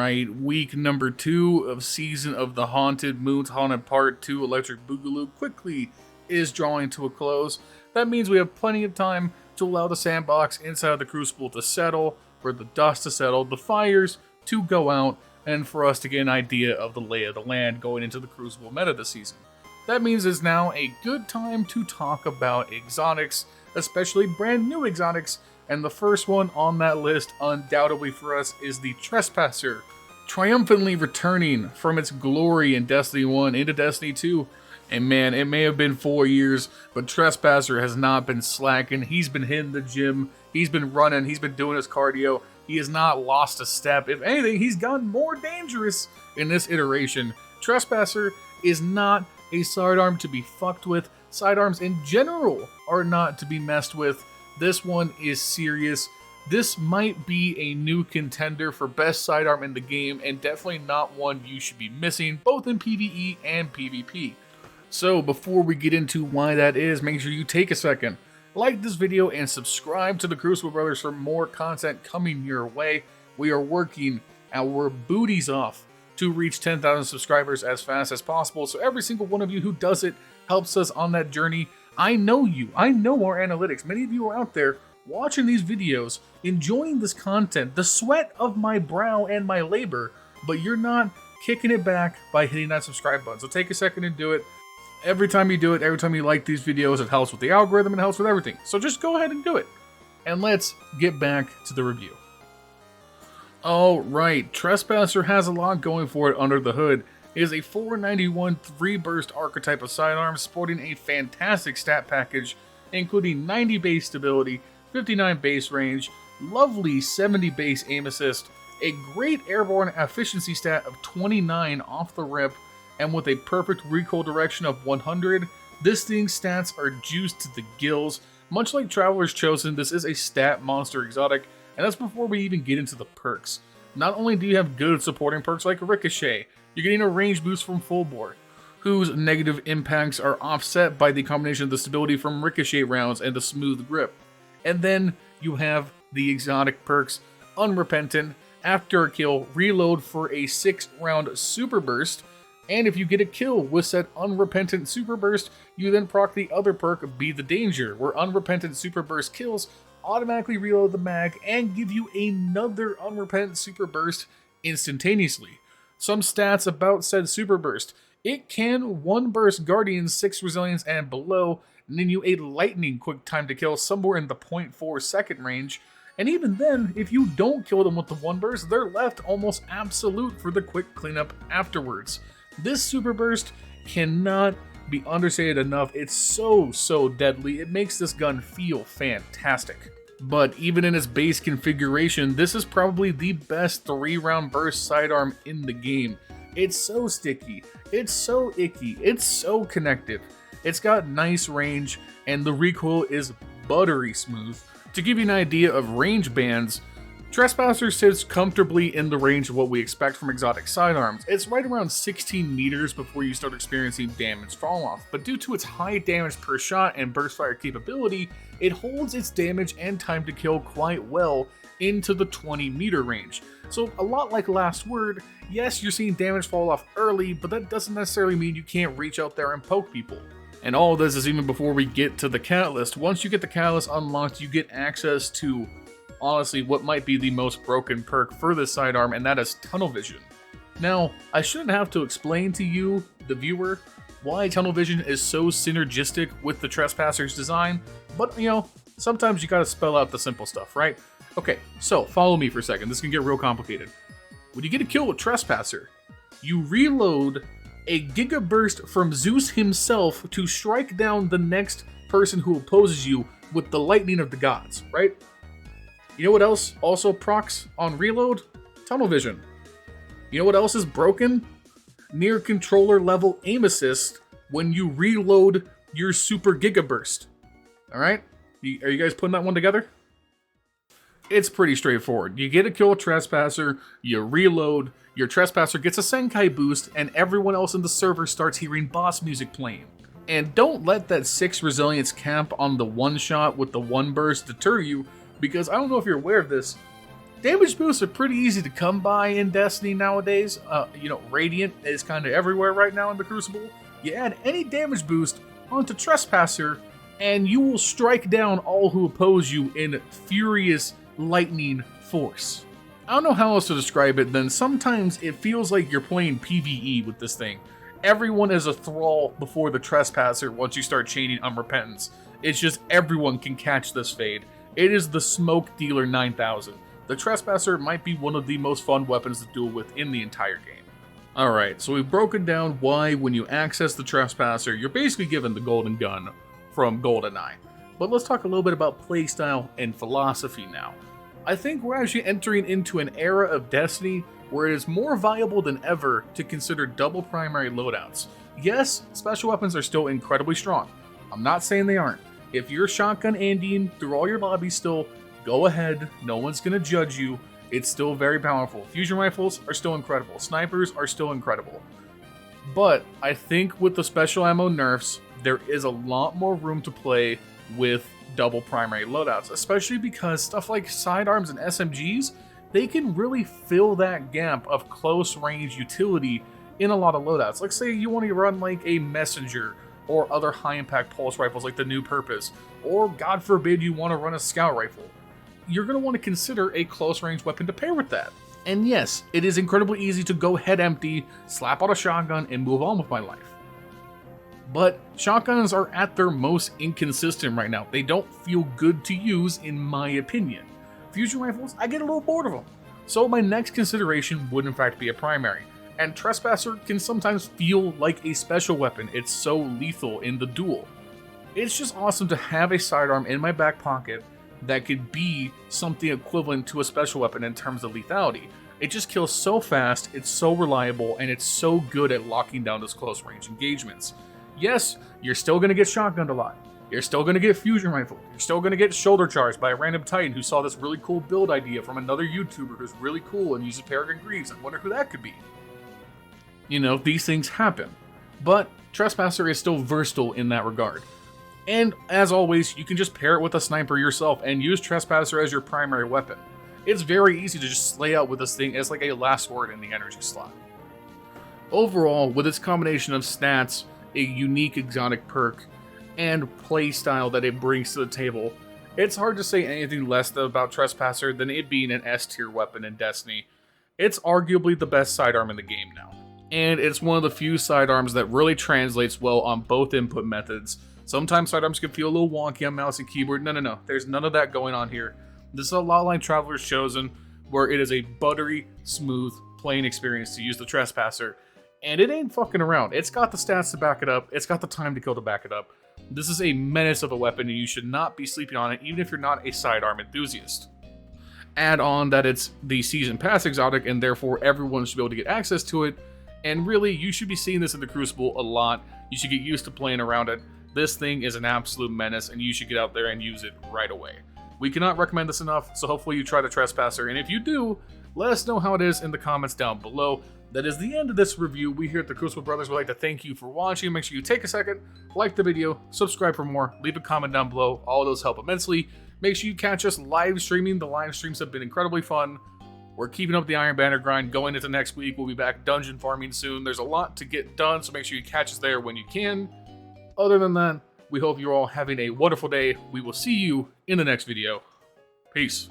Alright, week number 2 of Season of the Haunted Moons Haunted Part 2 Electric Boogaloo quickly is drawing to a close. That means we have plenty of time to allow the sandbox inside of the Crucible to settle, for the dust to settle, the fires to go out, and for us to get an idea of the lay of the land going into the Crucible meta this season. That means it's now a good time to talk about exotics, especially brand new exotics, and the first one on that list, undoubtedly for us, is the Trespasser, triumphantly returning from its glory in Destiny 1 into Destiny 2. And man, it may have been 4 years, but Trespasser has not been slacking. He's been hitting the gym, he's been running, he's been doing his cardio. He has not lost a step. If anything, he's gotten more dangerous in this iteration. Trespasser is not a sidearm to be fucked with. Sidearms in general are not to be messed with. This one is serious. This might be a new contender for best sidearm in the game, and definitely not one you should be missing, both in PvE and PvP. So before we get into why that is, make sure you take a second, like this video, and subscribe to the Crucible Brothers for more content coming your way. We are working our booties off to reach 10,000 subscribers as fast as possible, so every single one of you who does it helps us on that journey. I know you, I know our analytics. Many of you are out there watching these videos, enjoying this content, the sweat of my brow and my labor, but you're not kicking it back by hitting that subscribe button. So take a second and do it. Every time you do it, every time you like these videos, it helps with the algorithm, it helps with everything. So just go ahead and do it. And let's get back to the review. Alright, Trespasser has a lot going for it under the hood. It is a 491 3-burst archetype of sidearms, sporting a fantastic stat package, including 90 base stability, 59 base range, lovely 70 base aim assist, a great airborne efficiency stat of 29 off the rip, and with a perfect recoil direction of 100, this thing's stats are juiced to the gills. Much like Traveler's Chosen, this is a stat monster exotic, and that's before we even get into the perks. Not only do you have good supporting perks like Ricochet, you're getting a range boost from Full Bore, whose negative impacts are offset by the combination of the stability from Ricochet rounds and the smooth grip. And then you have the exotic perks, Unrepentant, after a kill, reload for a 6-round super burst, and if you get a kill with said Unrepentant Super Burst, you then proc the other perk, Be the Danger, where Unrepentant Super Burst kills automatically reload the mag and give you another Unrepentant Super Burst instantaneously. Some stats about said Super Burst. It can 1-burst Guardians 6 resilience and below, and then you a lightning quick time to kill somewhere in the 0.4 second range. And even then, if you don't kill them with the 1-burst, they're left almost absolute for the quick cleanup afterwards. This Super Burst cannot be understated enough. It's so deadly. It makes this gun feel fantastic. But even in its base configuration, this is probably the best 3-round burst sidearm in the game. It's so sticky, it's so icky, it's so connective. It's got nice range, and the recoil is buttery smooth. To give you an idea of range bands, Trespasser sits comfortably in the range of what we expect from exotic sidearms. It's right around 16 meters before you start experiencing damage fall off, but due to its high damage per shot and burst fire capability, it holds its damage and time to kill quite well into the 20-meter range. So a lot like Last Word, yes, you're seeing damage fall off early, but that doesn't necessarily mean you can't reach out there and poke people. And all of this is even before we get to the Catalyst. Once you get the Catalyst unlocked, you get access to honestly what might be the most broken perk for this sidearm, and that is Tunnel Vision. Now, I shouldn't have to explain to you, the viewer, why Tunnel Vision is so synergistic with the Trespasser's design, but you know, sometimes you gotta spell out the simple stuff, right? Okay, so follow me for a second, this can get real complicated. When you get a kill with Trespasser, you reload a Giga Burst from Zeus himself to strike down the next person who opposes you with the lightning of the gods, right? You know what else also procs on reload? Tunnel Vision. You know what else is broken? Near controller level aim assist when you reload your Super Giga Burst. Alright? Are you guys putting that one together? It's pretty straightforward. You get a kill with Trespasser, you reload, your Trespasser gets a Senkai boost, and everyone else in the server starts hearing boss music playing. And don't let that 6 resilience cap on the 1-shot with the 1-burst deter you, because I don't know if you're aware of this, Damage boosts are pretty easy to come by in Destiny nowadays. You know, Radiant is kind of everywhere right now in the Crucible. You add any damage boost onto Trespasser, and you will strike down all who oppose you in furious lightning force. I don't know how else to describe it than sometimes it feels like you're playing PvE with this thing. Everyone is a thrall before the Trespasser once you start chaining Unrepentance. It's just everyone can catch this fade. It is the Smoke Dealer 9000. The Trespasser might be one of the most fun weapons to duel with in the entire game. Alright, so we've broken down why when you access the Trespasser, you're basically given the Golden Gun from GoldenEye. But let's talk a little bit about playstyle and philosophy now. I think we're actually entering into an era of Destiny where it is more viable than ever to consider double primary loadouts. Yes, special weapons are still incredibly strong. I'm not saying they aren't. If you're shotgun Andying through all your lobbies still, go ahead, no one's gonna judge you. It's still very powerful. Fusion rifles are still incredible. Snipers are still incredible. But I think with the special ammo nerfs, there is a lot more room to play with double primary loadouts, especially because stuff like sidearms and SMGs, they can really fill that gap of close range utility in a lot of loadouts. Like say you want to run like a messenger or other high impact pulse rifles like the New Purpose, or God forbid you want to run a scout rifle. You're going to want to consider a close range weapon to pair with that. And yes, it is incredibly easy to go head empty, slap out a shotgun, and move on with my life. But shotguns are at their most inconsistent right now. They don't feel good to use, in my opinion. Fusion rifles, I get a little bored of them. So my next consideration would in fact be a primary. And Trespasser can sometimes feel like a special weapon. It's so lethal in the duel. It's just awesome to have a sidearm in my back pocket that could be something equivalent to a special weapon in terms of lethality. It just kills so fast, it's so reliable, and it's so good at locking down those close range engagements. Yes, you're still going to get shotgunned a lot. You're still going to get fusion rifled. You're still going to get shoulder charged by a random titan who saw this really cool build idea from another YouTuber who's really cool and uses Peregrine Greaves. I wonder who that could be. You know, these things happen. But Trespasser is still versatile in that regard. And as always, you can just pair it with a sniper yourself and use Trespasser as your primary weapon. It's very easy to just slay out with this thing as like a last word in the energy slot. Overall, with its combination of stats, a unique exotic perk, and playstyle that it brings to the table, it's hard to say anything less about Trespasser than it being an S tier weapon in Destiny. It's arguably the best sidearm in the game now. And it's one of the few sidearms that really translates well on both input methods. Sometimes sidearms can feel a little wonky on mouse and keyboard. No. There's none of that going on here. This is a lot like Traveler's Chosen, where it is a buttery, smooth playing experience to use the Trespasser. And it ain't fucking around. It's got the stats to back it up. It's got the time to kill to back it up. This is a menace of a weapon, and you should not be sleeping on it, even if you're not a sidearm enthusiast. Add on that it's the Season Pass exotic, and therefore everyone should be able to get access to it. And really, you should be seeing this in the Crucible a lot. You should get used to playing around it. This thing is an absolute menace, and you should get out there and use it right away. We cannot recommend this enough, so hopefully you try the Trespasser, and if you do, let us know how it is in the comments down below. That is the end of this review. We here at the Crucible Brothers would like to thank you for watching. Make sure you take a second, like the video, subscribe for more, leave a comment down below. All of those help immensely. Make sure you catch us live streaming. The live streams have been incredibly fun. We're keeping up the Iron Banner grind going into next week. We'll be back dungeon farming soon. There's a lot to get done, so make sure you catch us there when you can. Other than that, we hope you're all having a wonderful day. We will see you in the next video. Peace.